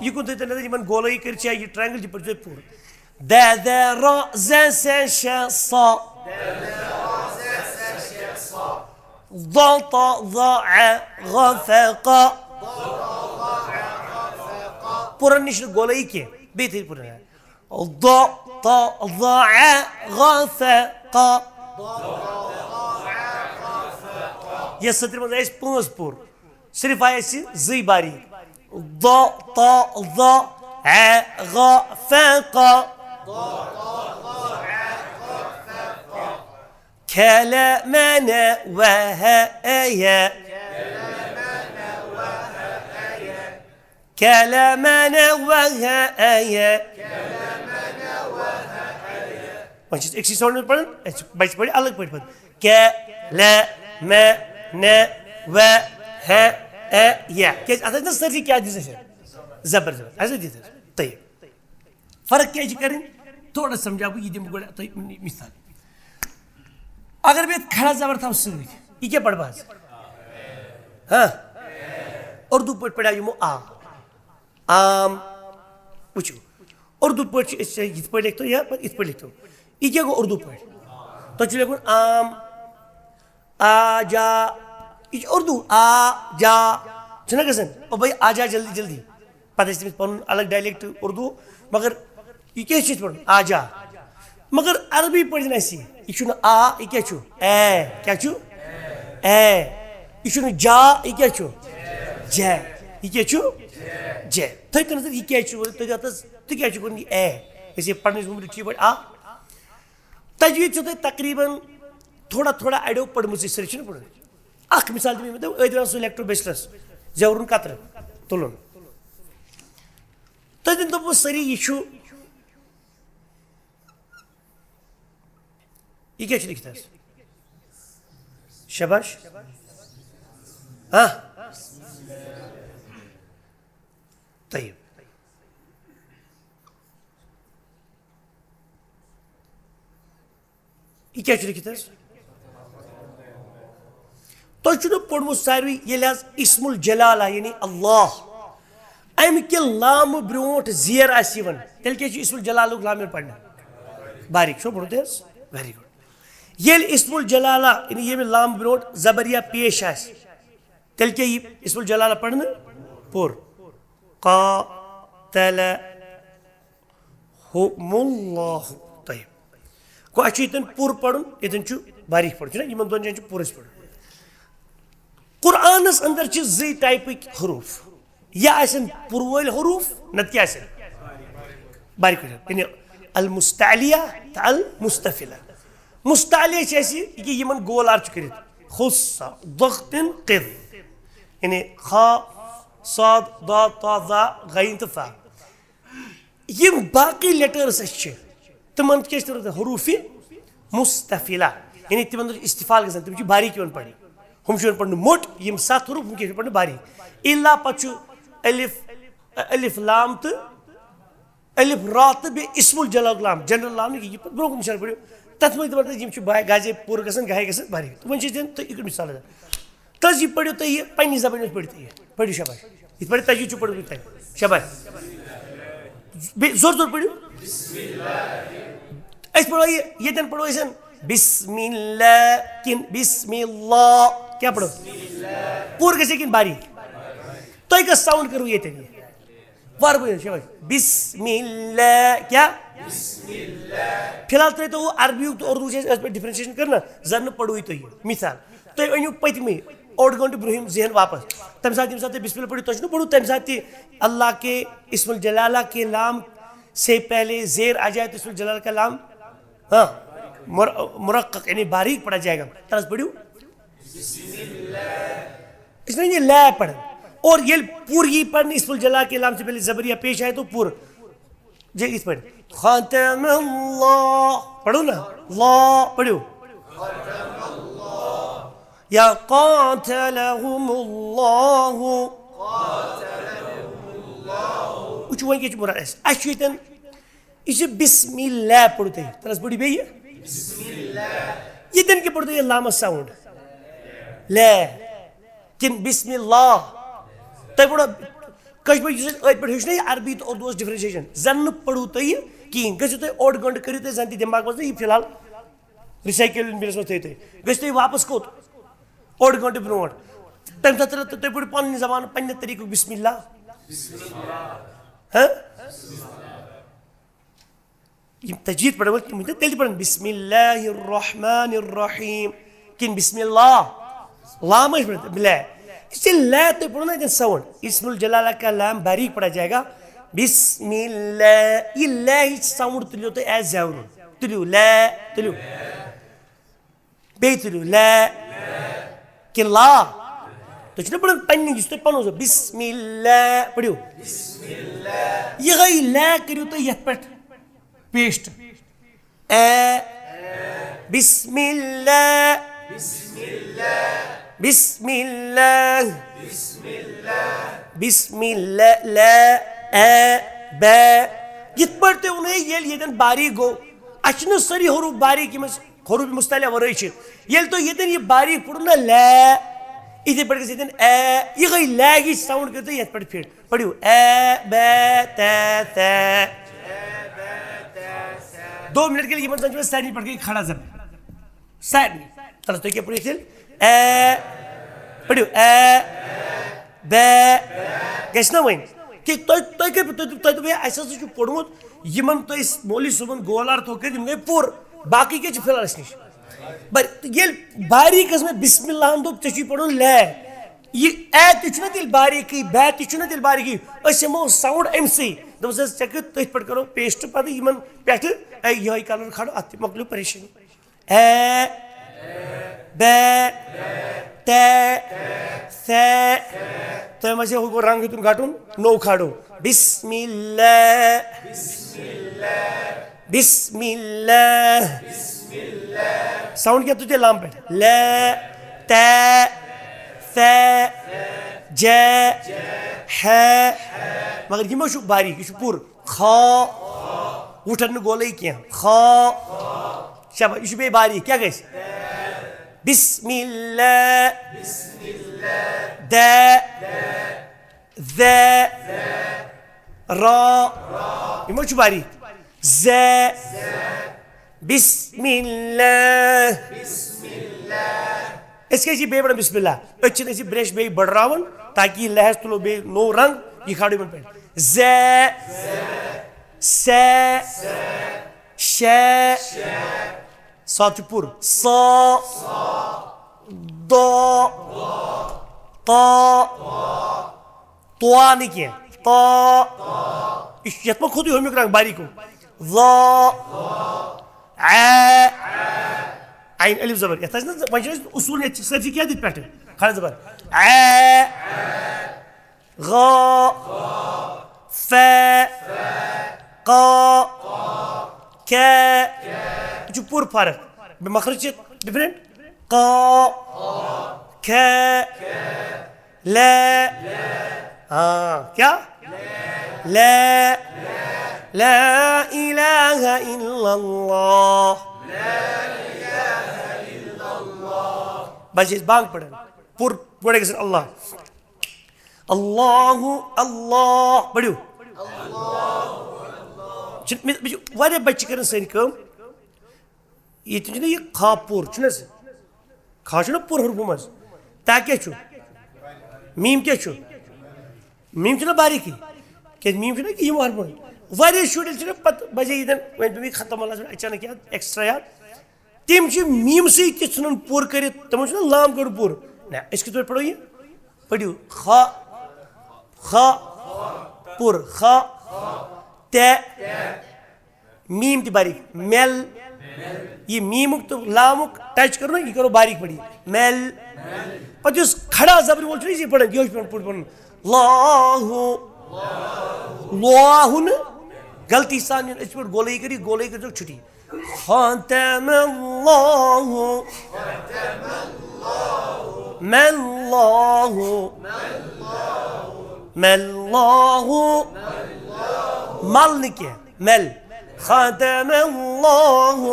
Speaker 1: ये कौन तो नजर मन गोलाई कर चाहिए ट्रायंगल जी पर जो पूरा د ذ ر ز س ش ص ض ط ظ ع غ ف ق पूरा निश्चित गोलाई के बेहतर पूरा है ض ط ظ ع غ ف ق ये सत्र में ऐसे पांच पूर सिर्फ आए सी जी बारी ض ط ظ ع غ ف ق كلمنا وهايا كلمنا وهايا बच्चे एक सी साउंड में पढ़न बच्चे पढ़े अलग पढ़ पढ़ क्या ल म न व ह ए या क्या आता है ना सर जी क्या दिसे जबर जबर ऐसे दिसे तय फर्क क्या है करें थोड़ा समझाओ ये दिन गुड़ा तो मिसाल अगर मैं खड़ा जबर था उससे ये क्या पढ़ बाज हाँ उर्दू पढ़ा यूँ आम पूछो उर्दू पढ़ इस पढ़ लिखते या इस पढ़ लिखते ये क्या को उर्दू पढ़ तो चले कौन आम आजा ये उर्दू आजा सुना कैसे ओ भाई आजा जल्दी जल्दी पता है पढ़ अलग डायलेक्ट उर्दू मगर ये क्या चीज़ पढ़ आजा मगर अरबी पढ़ना ऐसी ये चुना आ ये क्या चु ए क्या चु ए ये चुना जा ये क्या चु जे ये क्या चु जे तो इतना ये क्या चु तो जाता तो क्या चु कोनी ए ऐसे पढ़ने से मुझे चीज़ पढ़ आ तजवीज़ चुते तकरीबन थोड़ा थोड़ा आइडियो पढ़ मुझे सिलेक्शन पढ़ आख मिसाल दी मतलब इधर से इलेक्ट्रो बेस्टर्स जरूर कातर तुलन तो दिन तो वो सरी इशू ये क्या लिखता है शबाश हाँ तय्यब ये क्या लिखित तुम पोर्मुत सारी ये इस्मुल जलाला यानी अल्लाह अम कि लाम ब्रोट जेर आवन तेल क्या इस्मुल जलाल लाम पढ़ना बारीक छो पढ़ो वेरी गुड ये इस्मुल जलाला यानी ये लाम ब्रोट जबरिया पेश आ तेल क्या इस्मुल जलाला पढ़ना पुर क़ातल हुमुल्लाहु तय्यब गो अच्छे इतन पुर पढ़ुन इतन बारीक पढ़ इन दोन जान पुर पढ़ कुरानस अंदर जी टाइपिक हरूफ या पुर वल हरूफ नत क्या बारीक यानी अल मुस्तालिया तो अल मुस्तफिला मुस्तालिया कि यमन गोल आर्च कर खुस्सा दख्तिन क़िद यानी खा साद दा ता ज़ा गैन तो फा यम बाकी लेटर्स तिमन क्या हरूफी मुस्तफिला यानी तिमन इस्तिफाल गसान तिम बारीक पढ़ी हम पढ़ मोट यम 7 हरूफ हम क्या पढ़ बारीक इला पचु अलिफ अलिफ लाम तो अलिफ रा तो बे इस्मुल जलाल लाम जनरल लाम नहीं ब्रो मिसाल पढ़ो तथ मज गाजे पूर गसान गाय गसान बारीक तो तुम मिसाल तज यह पढ़ो तुम यह पन्नी जबान पढ़ो तुम पढ़ो शाबाश इत पढ़ तजी पढ़ो तुम शाबाश जोर जोर पढ़ो पढ़ो ये पढ़ो बिस्मिल्लाह किन बिस्मिल्लाह क्या पढ़ो पूर गसे किन बारीक तो एक साउंड करो ये वार शाबाश बिस्मिल्लाह क्या फिलहाल तो अरबी तो उर्दू डिफरेंशिएशन करना जन पढ़ो तो ये मिसाल तुम अनु पतमे ओड घंटे ब्रोहिम जहन वापस तम साथ बिस्मिल्लाह पढ़ो तुम पढ़ो तम साथ अल्लाह के इस्मुल जलाला के लाम से पहले जेर आ जाए तो इस्मुल जलाला का लाम हाँ मुरक्कक यानी बारीक पढ़ा जाएगा तरस पढ़ो इसमें ये ला पढ़ और ये पूरी पढ़नी इस्मुल जलाल के लाम से पहले जबरिया पेश आए तो पूर जे इस पढ़ ख़ातमल्लाह पढ़ो ना ला पढ़ो या क़ातलहुमुल्लाहु कुछ वही के मुराद है अशुतन इसे बिस्मिल्लाह पढ़ते हैं तरस पढ़ी भैया बिस्मिल्लाह ये दिन के पढ़ते हैं लाम साउंड ले किन बिस्मिल्लाह तय पढ़ो कश पे अरबी तो उर्दू डिफरेंशिएशन जन पढ़ो तुम कहें गो तुम ओड गंट करो तुम जन दिमाग मज यह फिलहाल रिसाइकिल बिलस मज थो गो तुम वापस कोत ओड गंट ब्रो तम साथ तुम पढ़ो पन्न जबान पन्ने तरीक़ बिस्मिल्लाह हाँ तजवीद पढ़ो तेल पढ़ बिस्मिल्लाहिर्रहमानिर्रहीम किन बिस्मिल्लाह लाम ब्ला इससे ला तो पढ़ो ना साउंड इस्मुल जलाला का लाम बारीक पढ़ा जाएगा बिस्मिल्लाह ये ला ही साउंड तुलियो तो एज जाऊर तुलियो ला तुलियो बे तुलियो ला कि ला तो चलो पढ़ो पन्नी जिस तो पढ़ो जो बिस्मिल्लाह पढ़ो बिस्मिल्लाह ये गई ला करियो तो यह पढ़ पेस्ट ए बिस्मिल्लाह बिस्मिल्लाह बिस्मिल्लाह बिस्मिल्लाह ला ए बे यित पढ़ते उन्हें ये बारीक गो अच्छे सारी हरूफ बारीक हरूफ मुस्तलिया वरई ये तो ये बारीक पढ़ो ना ला इधे पढ़ के ए ये गई ला की साउंड करते ये पढ़ फिर पढ़ियो ए बे ते 2 मिनट के लिए मतलब साइड पढ़ के खड़ा जब साइड तरह तो क्या पढ़ी थी ए पढ़ियो ए बे गैसना वहीं कि तो क्या तो भैया ऐसा जो पढ़ूँ यमन तो इस मौली सुबन गोलार तो के दिन पूर बाकी के फिलहाल निश बर ये बारीक में बिस्मिल्लाह हम तो चची पढ़ो ले ये ए तुझना दिल बारीकी बे तुझना दिल बारीकी असमो साउंड एमसी दोस्त चेक तो पढ़ करो पेस्ट पद यमन पेट यही कलर खड़ो अति मकलू परेशानी ए बे ते से तो मजे हो रंग तुम घाटून नो खाड़ो बिस्मिल्लाह बिस्मिल्लाह साउंड क्या तुझे लाम पे ले ते ثاء جاء حاء مگر یہ ما باریک یہ پور خا وٹھن گولے کی خا شاباش یہ بے باریک کیا گژھِ بسم الله دا ذا را یہ ما باریک ز بسم الله اس کے بے بڑا بسم اللہ اچھن اسی برش بے بڑھراون تاکہ یہ لہس تلو بے نو رنگ یہ کھاڑی من پہ ز س ش سات پور صا ضا طا طوا نہیں کیا طا یت ما خود ہی ہمیک رنگ باریک ظا ع عین الف زبر یت نا وجہ اصول ہے سرفی کیا دت پٹھ کھڑا زبر ع غا ف قا ك جو پور فرق بمخرج ڈفرنٹ قا ك لا کیا لا لا الہ الا اللہ بس اس بانگ پڑھن پور پڑھے گا اللہ اللہ اللہ پڑھو واریاہ بچہ کران سٲنۍ کٲم ییٚتہِ چھُنہ یہِ خا پوٗر چھُنہ حظ کھا چھُنہ پوٗر حرفو منٛز تا کیٛاہ چھُ میٖم کیٛاہ چھُ میٖم چھُنہ باریٖکی کیٛازِ میٖم چھُنہ کہِ یِمو حرفو واریاہ شُرۍ ییٚلہِ چھِنہ پتہٕ بجے ییٚتٮ۪ن وۄنۍ پیٚو مےٚ ختم اللہ اچانک یاد ایکسٹرا یاد تِم چھِ میٖمسٕے تہِ ژھٕنان پوٗرٕ کٔرِتھ تِمن چھُنہ لام کٔڑ پوٗرٕ نہ أسۍ کِتھ پٲٹھۍ پرو یہِ پٔرِو خا خا پوٗرٕ خا تے میم تہِ باریک میل یہ میمک تو لامک ٹچ کرو نا یہ کرو باریک پڑی میل پتہ اس کھڑا زبر وول چھُنہ یہ پڑھن یہ چھُ پڑھن لاہو لاہو غلطی سان اس پہ گولے کر چھٹی خاتم اللہ ملہ ملہ مل نکہ مل خاتم اللہ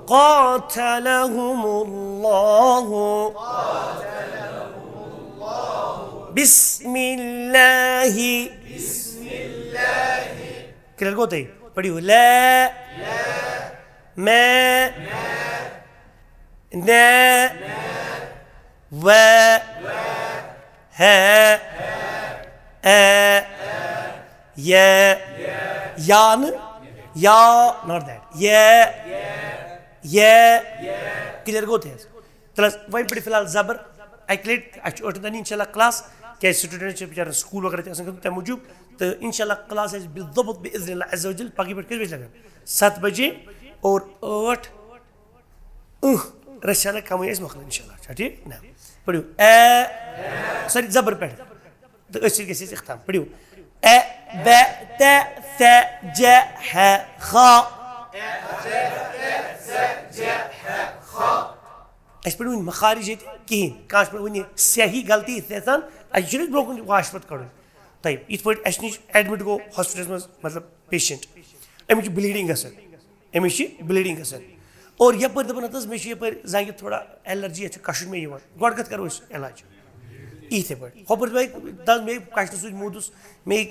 Speaker 1: قاتلہم اللہ بسم اللہ کلیئر ہوتا ہے پڑھیو لا ما نا و ها yan ya not that clear ہوتے ہیں تلس وہیں پڑھی فی الحال زبر ایکلیٹ اٹھن انشاءاللہ کلاس کیا سٹوڈنٹ چھِ بچارن سکول وغیرہ تہِ آسان گژھُن تمہِ موٗجوٗب تہٕ انشاءاللہ کلاس آسہِ بالضبط باذن اللہ عز وجل پگہہ پٮ۪ٹھ کٔژِ بجہِ لگان 7 بجے اور 8 رسانہ کمٕے آسہِ مۄکلان انشاءاللہ چھا ٹھیٖک نہ پٔرِو سٲری زبر پٮ۪ٹھ تہٕ أتھۍ سۭتۍ گژھِ اَسہِ اختام پٔرِو ا ب ت ث ج ح خ اس پہ مخارج یہ کہین کھانا پہ ون صحیح غلطی یژھان اچھا چھ برو واش پتہ کڑن طيب یت پہ اس نش ایڈمٹ گو ہاسپٹلس مز مطلب پیشنٹ امس بلیڈنگ امس بلیڈنگ اور یپر دپان ہتس مے یپر زنگہ تھوڑا ایلرجی کشن مے گۄڈٕ کتھ کرو علاج یتھے پہ ہپر دز مے کشن سۭتۍ موٗدُس مے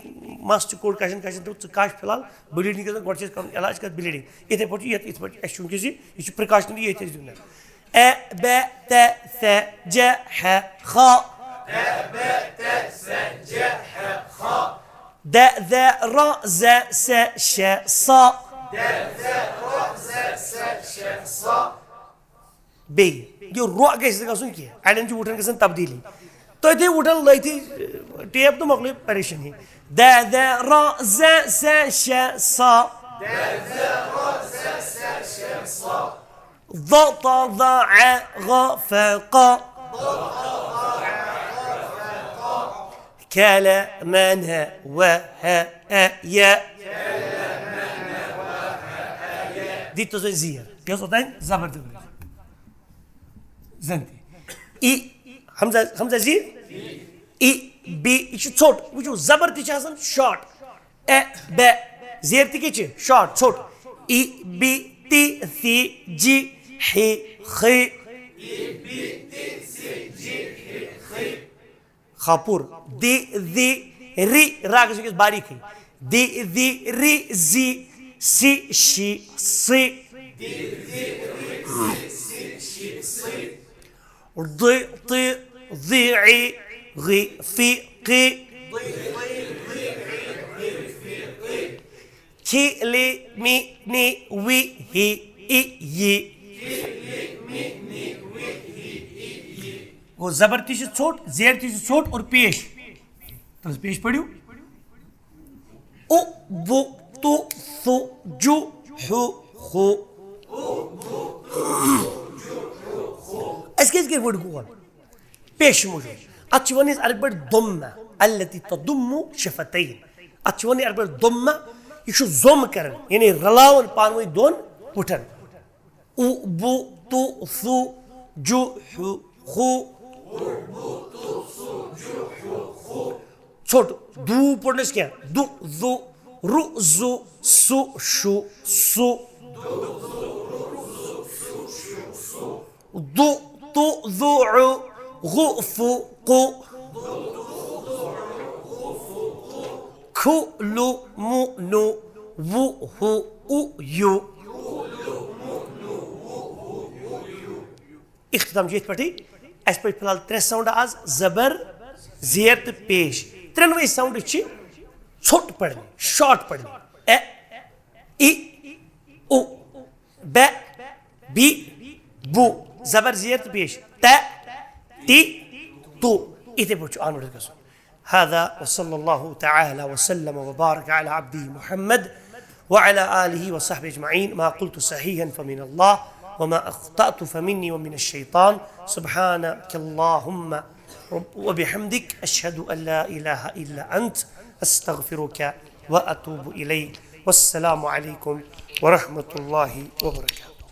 Speaker 1: مس کوٚڑ کشن دوٚپ ژٕ کش فی الحال بلیڈنگ گۄڈٕ چھِ کرُن علاج کر بلیڈنگ یتھے پٲٹھۍ یتھ پٲٹھۍ اَسہِ چھُ وٕنکیٚس یہِ چھُ پرکاشنری ییٚتہِ اَسہِ دیُن ا ب ت ث ج ح خ د ذ ر ز س ش ص بیٚیہِ یہِ رو گژھِ نہٕ گژھُن کینٛہہ اڑٮ۪ن چھِ وُٹھن گژھان تبدیٖلی تُہۍ تھٲیِو وُٹھن لٲگتھٕے ٹیپ تہٕ مۄکلٲیِو پریشٲنی د ذ ر ز س ش ص ض ط ظ ع غ ف ق كل من و ه ي دي تو زي يا صوتين زبر زنتي इ हमजा जी इ बी यह छोट वो जबर तक शॉर्ट ए बे जेर ती शॉर्ट छोट इ बी ती सी जी हे खे खापुर दे दे री रा गस बारीक दे दे री जी सी शी सी ض ط ضيعي غي في قي كي لي مي ني وي هي اي يي वो जबर ती छोट जेर ती छोट और पेश तो पेश पढ़ियो ओ वो तो सो जु हु खो اسكيز ورد جوان بيش موجود اتشوانيز اربع ضمه التي تضم شفتين اتشواني اربع ضمه يشو زوم كرن يعني رلاون بانوي دون بوتن او بو تو ثو جو حو خو छोट दू पढ़ने से क्या दु दु रु जु सु शु सु दु तु दु गु फु कु खु लु मु नु वु हु उ यु इख्तिताम जीत पढ़ी एस पे फिलहाल 3 साउंड आज जबर जेर तो पेश 3 साउंड छोट पढ़नी शॉर्ट पढ़नी ए इ उ बे बी बू जबर जेर तो पेश त ती तू इते पूछो आनवर कसो هذا وصلى الله تعالى وسلم وبارك على عبده محمد وعلى آله وصحبه أجمعين ما قلت صحيحا فمن الله وما أخطأت فمني ومن الشيطان سبحانك اللهم وبحمدك أشهد أن لا إله إلا أنت أستغفرك وأتوب إليك والسلام عليكم ورحمة الله وبركاته